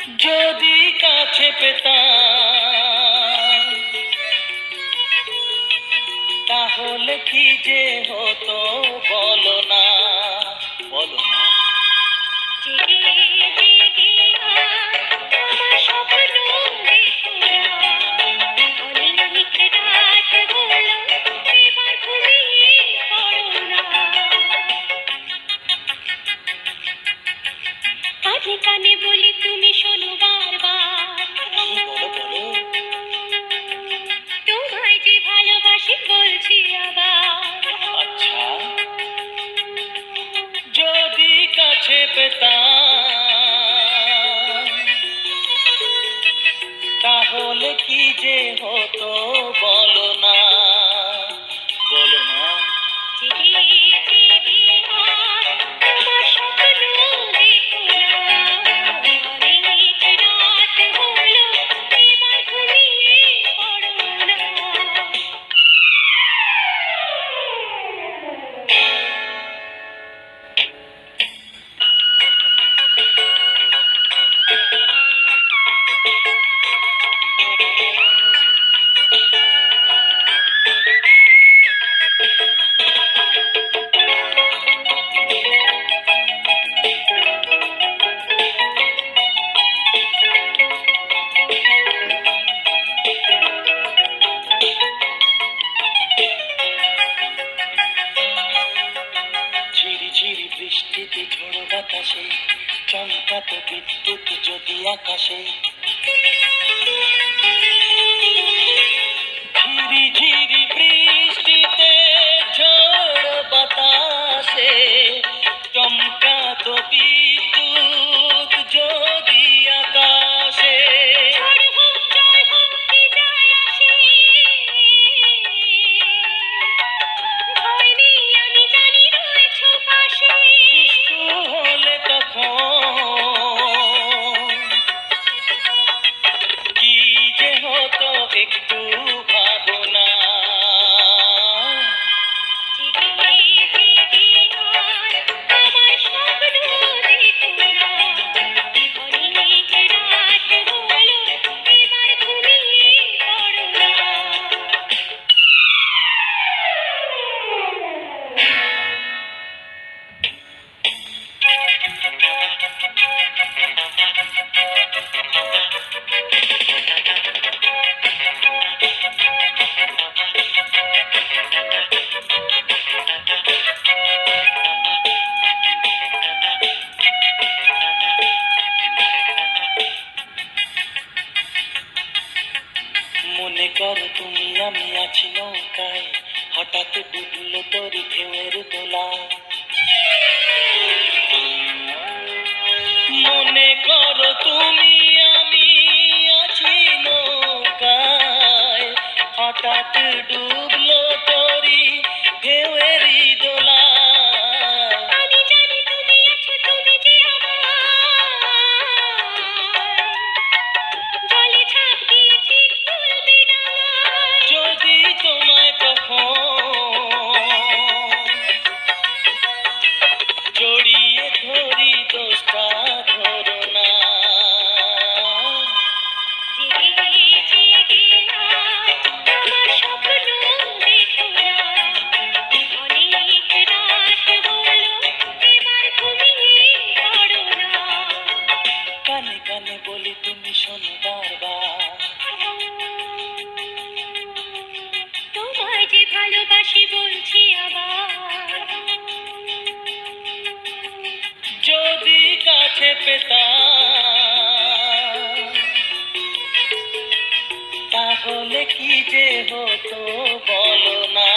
যদি কাছে পেতাম তাহলে কি যে হতো বলো না, বলো না। কানে বলি তুমি শোনো বারবার, বলো বলো। তোমায় যে ভালোবাসি বলছি আবার। আচ্ছা, যদি কাছে পেতাম তাহলে কি যে হতো বলো না, বলো না। তোমার স্বপ্ন দেখো না, অনেক রাত হলো, এবার ঘুমিয়ে পড়ো না। ঝিরি ঝিরি বৃষ্টিতে ঝোড়ো বাতাসে চমকাত বিদ্যুৎ যদি আকাশে। ঝিরি ঝিরি বৃষ্টিতে ঝোড়ো বাতাসে চমকাত বিদ্যুৎ যদি আকাশে। ঝড় হোক জল হোক কি যায় আসে, ভয় নেই আমি জানি রয়েছো পাশে। দুষ্টু হলে তখন কি যে হতো একটু ভাবনা। আমার স্বপ্ন দেখো না, অনেক রাত হলো, এবার ঘুমিয়ে পড়ো না। মনে করো তুমি আমি আছি নৌকায়, হঠাৎ ডুবলো তোর ঢেউয়ের দোলা। মনে করো তুমি আমি আছি নৌকায়, হঠাৎ ডুবলো তোরি ঢেউয়েরই দোলা। আমি জানি তুমি আছো, তুমি যে আমার, জলে ঝাঁপ দিয়ে ঠিক তুলবে ডাঙায়। যদি তোমায় কখন জড়িয়ে ধরি দোষটা ধরো না। জেগে জেগে আমার স্বপ্ন দেখো না, অনেক রাত হলো, এবার ঘুমিয়ে পড়ো না। কানে কানে বলি তুমি শোনো বারবার, তোমায় যে ভালোবাসি বলছি আবার। যদি কাছে পেতাম তাহলে কি যে হতো বলো না।